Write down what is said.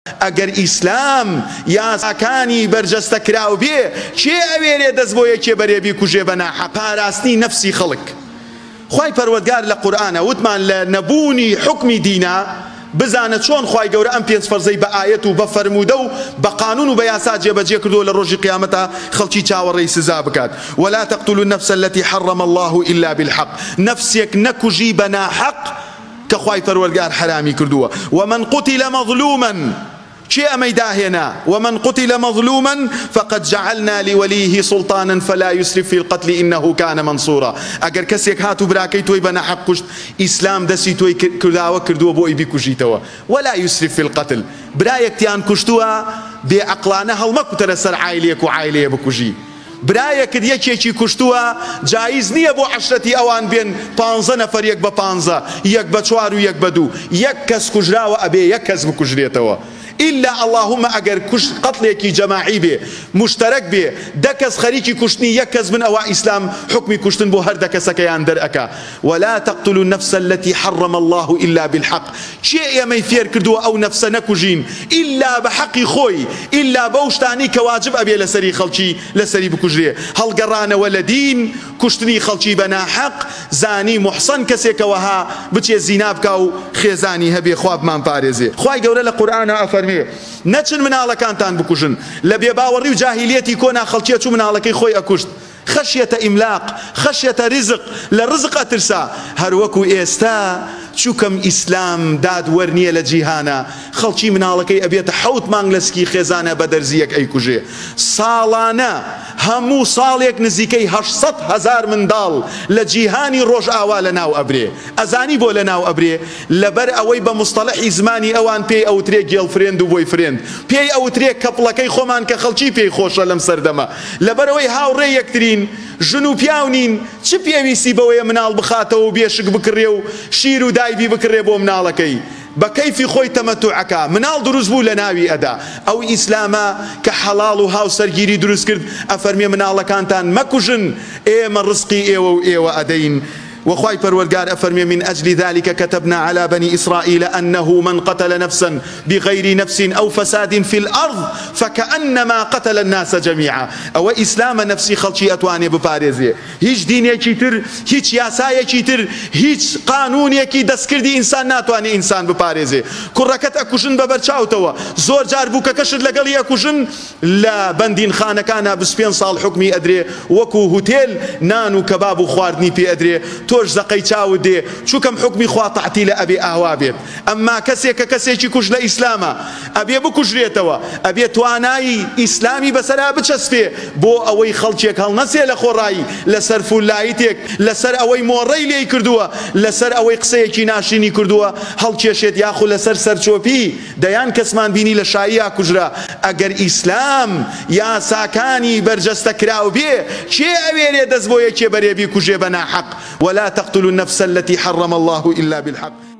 ئەگەر ئیسلام یاساکانی بەرجەستەکراو بێ چێ ئەوێرێ دەست بۆ یەکێ بەرێ بیکوژێ بە ناحەق پاراستنی نەفسی خەڵک. خوای پەروەردگار لە قورئانە وتمان لە نەبوونی حکمی دینە بزانە چۆن خوای گەورە ئەم پێنج فەرزەی بە ئایەت و بە فەرموودە و بە قانون و بە یاسا جێبەجێ کردووە لە ڕۆژی قیامەتە خەڵکی چاوەڕێی سزا بکات. ولا تقتلوا النفس التي حرم الله إلا بالحق. نفسێک نەکوژی بە ناحەق کە خوای پەروەردگار حرامی کردووە. ومن قتل مظلوما چی ئەمەی داهێنا ومن قتل مظلوما فقد جعلنا لوليه سلطانا فلا يسرف في القتل إنه كان منصورا. ئەگەر کەسێک هات و براکەی تۆی بە ناحەق کوشت ئیسلام دەستی تۆی کرداوە کردووە بۆی بیکوژیتەوە. ولا يسرف في القتل. برایەکتیان کوشتووە بێعەقڵانە هەڵمەکوتە لەسەر عایلێک و عایلەیە بکوژی. برایەکت یەکێکی کوشتووە جایز نییە بۆ عەشرەتی ئەوان بێن 15 نەفەر یەک بە 15 یەک بە 4 و یەک بە 2 یەک کەس کوژراوە ئەبێ یەک کەس بکوژرێتەوە. إلا اللهم أجر قتلك جماعي به مشترك به دكس خريجي كشتني يكز من أواء إسلام حكمي كشتن بو هر دكس كيان درأكا. ولا تقتلوا النفس التي حرم الله إلا بالحق. شيء ما يفير كردوا أو نفس نكوجين إلا بحق خوي إلا بوشتاني كواجب أبي لسري خلشي لسري بكجري هل قرانا ولدين كشتني خلشي بنا حق زاني محصن كسيك وها بتي الزيناب كاو خيزاني هبي خواب من بارزي خواي قول القرآن أفرمي نەچن مناڵەکانتان بکوژن لە بێباوەڕی و جاهیلیەتی کۆنا خەڵکیە چوو مناڵەکەی خۆی ئەکوشت خەشیەتە ئیملاق خەشیەتە ریزق لە ڕزق ئەترسا هەروەکو ئێستا چووکەم ئیسلام دادوەرنیە لە جیهانە خەڵکی مناڵەکەی ئەبێتە 7 مانگ لەسکی خێزانە بە دەرزیەک ئەیکوژێ ساڵانە هەموو ساڵێک نزیکەی 800,000 منداڵ لە جیهانی ڕۆژ ئاوا لە ناو ئەبرێ ئەزانی بۆ لە ناو ئەبرێ لەبەر ئەوەی بە مستەڵەحی زمانی ئەوان پێی ئەوترێ گێڵفرێند و بۆیفرێند پێی ئەوترێ کەپڵەکەی خۆمان کە خەڵکی پێی خۆشە لەم سەردەمە لەبەرەوەی هاوڕێ یەکترین ژن و پیاونین چ پێویستی بەوەیە مناڵ بخاتەوە و بێشک بکڕێ و شیر و دایبی بکڕێ بۆ مناڵەکەی بە کەیفی خۆی تەمەتوعەکە مناڵ دروست بوو لە ناوی ئەدا ئەو ئیسلامە کە حەڵاڵ و هاوسەرگیری دروست کرد ئەفەرمێ مناڵەکانتان مەکوژن ئێمە ڕزقی ئێوە و ئێوە ئەدەین. وخواي پروردگار أفرمي من أجل ذلك كتبنا على بني إسرائيل أنه من قتل نفسا بغير نفس أو فساد في الأرض فكأنما قتل الناس جميعا. أو إسلام نفسي خلشي أتواني ببارزي هيج دين يكيتر هيج ياسا يكيتر هيج قانون يكي دسكردي إنسان ناتواني إنسان ببارزي كركت أكوشن ببرشاو توا زور جار بوكا كشد لقلي أكوشن لا بندين خانة كان بسبين صال حكمي أدري وكو هوتيل نانو كباب وخواردني بي أدري توش زقي چاو دي شو كم حكمي خواطعتي لأبي أهوابيت. أما كسي كوش لإسلاما أبي بكوشريتوا أبي تواناي إسلامي بسرا بتشسفي بو أوي خلشيك هل نسي لخوراي لسر فولايتك لسر أوي موري لي كردوا لسر أوي قسيكي ناشيني كردوا هل تشيت ياخو لسر سرچوبي ديان كسمان بيني لشايا كجرا أجر إسلام يا ساكاني برجستكراو بي شي أويري دزبوية كي بريبي كجي بنا حق. ولا تقتلوا النفس التي حرم الله إلا بالحق.